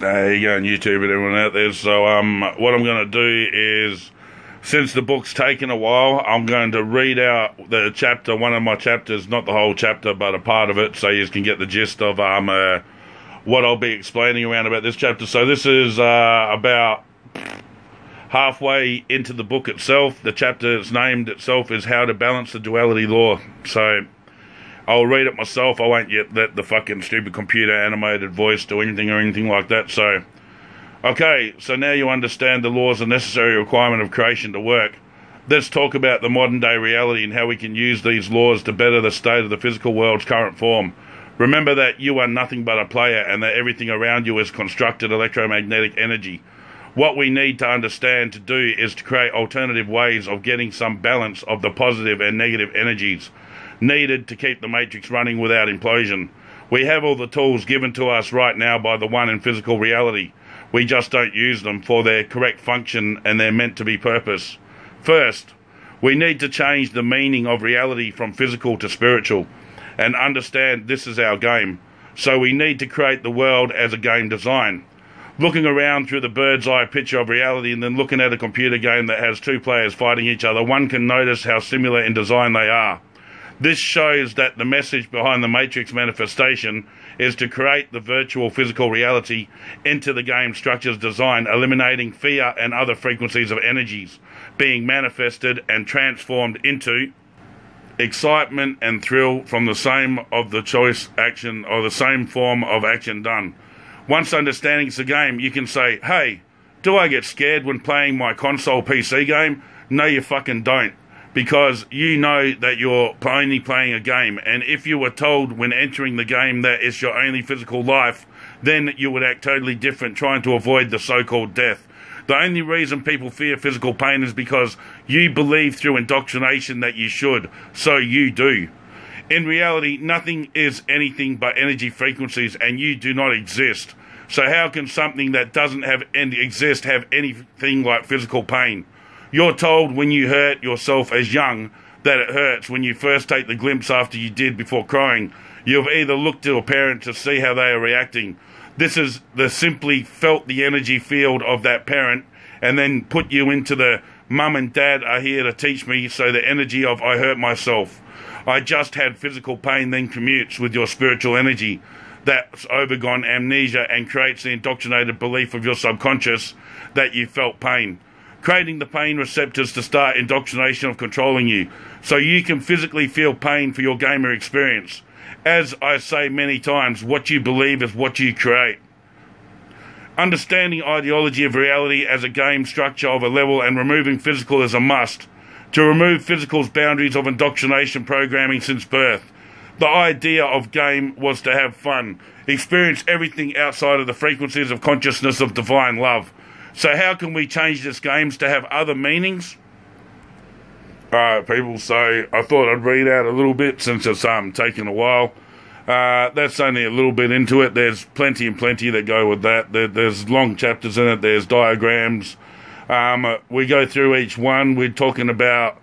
There you go on YouTube and everyone out there. So what I'm going to do is, since the book's taken a while, I'm going to read out the chapter, one of my chapters, not the whole chapter, but a part of it, so you can get the gist of what I'll be explaining around about this chapter. So this is about halfway into the book itself. The chapter's named itself is How to Balance the Duality Law. So I'll read it myself. I won't yet let the fucking stupid computer animated voice do anything or anything like that. So, okay, so now you understand the laws and necessary requirement of creation to work. Let's talk about the modern day reality and how we can use these laws to better the state of the physical world's current form. Remember that you are nothing but a player and that everything around you is constructed electromagnetic energy. What we need to understand to do is to create alternative ways of getting some balance of the positive and negative energies needed to keep the matrix running without implosion. We have all the tools given to us right now by the one in physical reality. We just don't use them for their correct function and their meant to be purpose. First, we need to change the meaning of reality from physical to spiritual and understand this is our game. So we need to create the world as a game design. Looking around through the bird's eye picture of reality and then looking at a computer game that has two players fighting each other, one can notice how similar in design they are. This shows that the message behind the Matrix manifestation is to create the virtual physical reality into the game structure's design, eliminating fear and other frequencies of energies being manifested and transformed into excitement and thrill from the same of the choice action or the same form of action done. Once understanding it's a game, you can say, hey, do I get scared when playing my console PC game? No, you fucking don't. Because you know that you're only playing a game, and if you were told when entering the game that it's your only physical life, then you would act totally different, trying to avoid the so-called death. The only reason people fear physical pain is because you believe through indoctrination that you should, so you do. In reality, nothing is anything but energy frequencies, and you do not exist. So how can something that doesn't exist have anything like physical pain? You're told when you hurt yourself as young that it hurts when you first take the glimpse after you did before crying. You've either looked to a parent to see how they are reacting. This is the simply felt the energy field of that parent and then put you into the mum and dad are here to teach me, so the energy of I hurt myself. I just had physical pain then commutes with your spiritual energy. That's overgone amnesia and creates the indoctrinated belief of your subconscious that you felt pain, creating the pain receptors to start indoctrination of controlling you, so you can physically feel pain for your gamer experience. As I say many times, what you believe is what you create. Understanding ideology of reality as a game structure of a level and removing physical is a must. To remove physical's boundaries of indoctrination programming since birth. The idea of game was to have fun, experience everything outside of the frequencies of consciousness of divine love. So how can we change this games to have other meanings? Alright people, so I thought I'd read out a little bit since it's taking a while. That's only a little bit into it. There's plenty and plenty that go with that. There's long chapters in it. There's diagrams. We go through each one. We're talking about,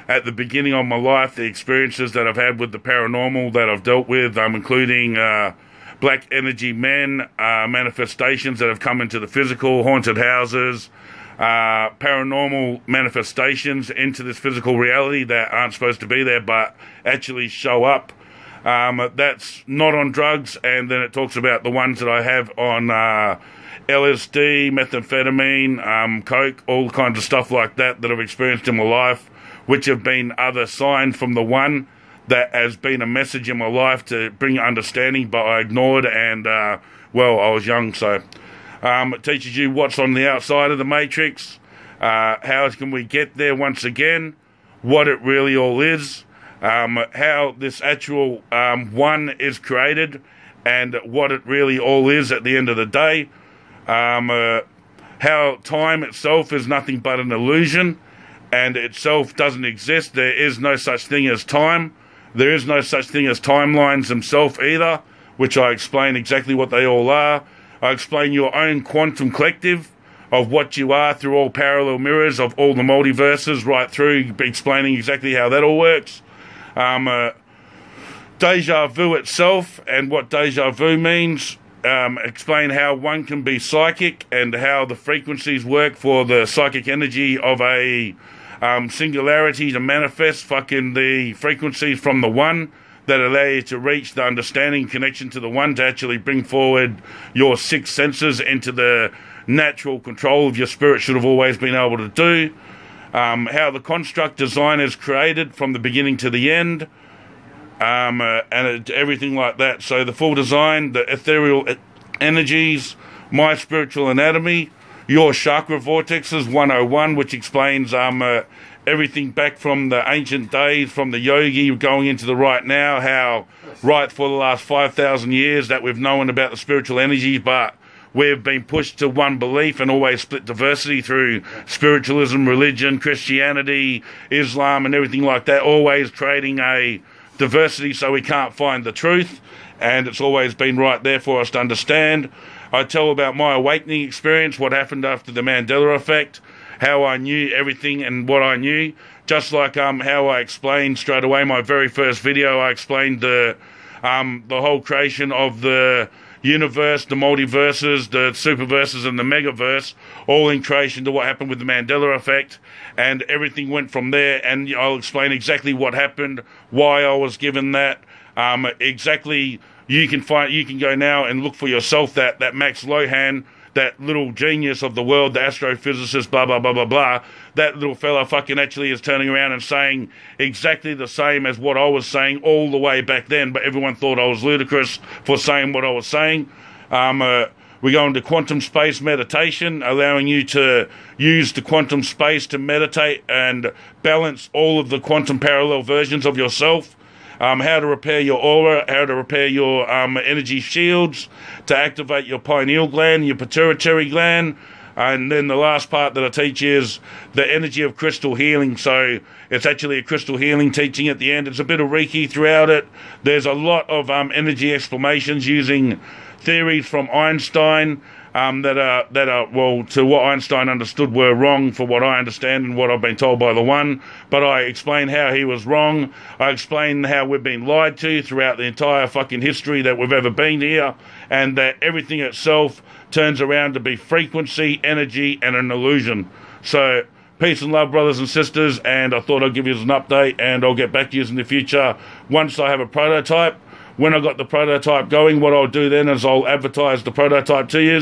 at the beginning of my life, the experiences that I've had with the paranormal that I've dealt with, including black energy men, manifestations that have come into the physical, haunted houses, paranormal manifestations into this physical reality that aren't supposed to be there but actually show up. That's not on drugs, and then it talks about the ones that I have on LSD, methamphetamine, coke, all kinds of stuff like that I've experienced in my life, which have been other signs from the one that has been a message in my life to bring understanding, but I ignored, and, well, I was young, so it teaches you what's on the outside of the matrix, how can we get there once again, what it really all is, how this actual one is created, and what it really all is at the end of the day, how time itself is nothing but an illusion, and itself doesn't exist. There is no such thing as time. There is no such thing as timelines themselves either, which I explain exactly what they all are. I explain your own quantum collective of what you are through all parallel mirrors of all the multiverses, right through explaining exactly how that all works. Deja vu itself and what deja vu means. explain how one can be psychic and how the frequencies work for the psychic energy of a singularity to manifest fucking the frequencies from the one that allow you to reach the understanding connection to the one to actually bring forward your six senses into the natural control of your spirit should have always been able to do. How the construct design is created from the beginning to the end, and everything like that. So the full design, the ethereal energies, my spiritual anatomy, your chakra vortexes 101, which explains everything back from the ancient days, from the yogi going into the right now, how right for the last 5,000 years that we've known about the spiritual energies, but we've been pushed to one belief and always split diversity through spiritualism, religion, Christianity, Islam, and everything like that, always creating a diversity so we can't find the truth, and it's always been right there for us to understand. I tell about my awakening experience, what happened after the Mandela effect, how I knew everything and what I knew, just like how I explained straight away my very first video. I explained the whole creation of the universe, the multiverses, the superverses and the megaverse, all in creation to what happened with the Mandela effect, and everything went from there, and I'll explain exactly what happened, why I was given that, exactly. You can go now and look for yourself that Max Lohan, that little genius of the world, the astrophysicist, blah, blah, blah, blah, blah, that little fella fucking actually is turning around and saying exactly the same as what I was saying all the way back then, but everyone thought I was ludicrous for saying what I was saying. We go into quantum space meditation, allowing you to use the quantum space to meditate and balance all of the quantum parallel versions of yourself. How to repair your aura, how to repair your energy shields, to activate your pineal gland, your pituitary gland, and then the last part that I teach is the energy of crystal healing. So it's actually a crystal healing teaching at the end. It's a bit of Reiki throughout it. There's a lot of energy explanations using theories from Einstein that are, well, to what Einstein understood were wrong for what I understand and what I've been told by the one. But I explain how he was wrong. I explain how we've been lied to throughout the entire fucking history that we've ever been here, and that everything itself turns around to be frequency, energy, and an illusion. So peace and love, brothers and sisters, and I thought I'd give you an update, and I'll get back to you in the future once I have a prototype. When I got the prototype going, what I'll do then is I'll advertise the prototype to you,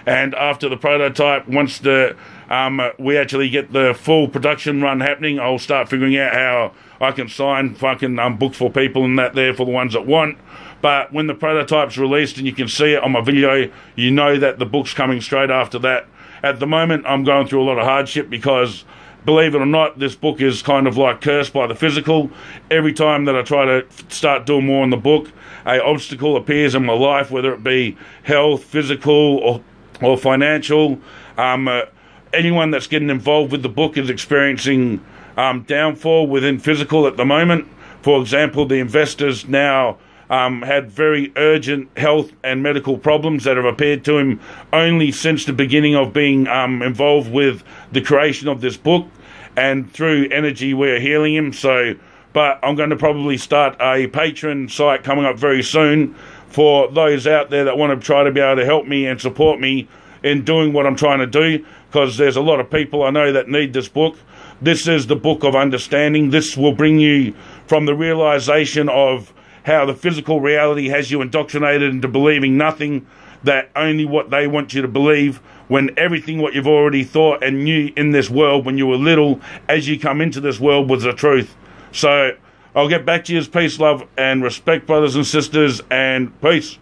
and after the prototype, once we actually get the full production run happening, I'll start figuring out how I can sign fucking books for people and that there for the ones that want. But when the prototype's released and you can see it on my video, you know that the book's coming straight after that. At the moment, I'm going through a lot of hardship because, believe it or not, this book is kind of like cursed by the physical. Every time that I try to start doing more in the book, an obstacle appears in my life, whether it be health, physical, or financial. Anyone that's getting involved with the book is experiencing downfall within physical at the moment. For example, the investors now had very urgent health and medical problems that have appeared to him only since the beginning of being involved with the creation of this book, and through energy we're healing him. But I'm going to probably start a Patreon site coming up very soon for those out there that want to try to be able to help me and support me in doing what I'm trying to do, because there's a lot of people I know that need this book. This is the book of understanding. This will bring you from the realization of how the physical reality has you indoctrinated into believing nothing, that only what they want you to believe, when everything what you've already thought and knew in this world when you were little, as you come into this world, was the truth. So I'll get back to you. Peace, love, and respect, brothers and sisters, and peace.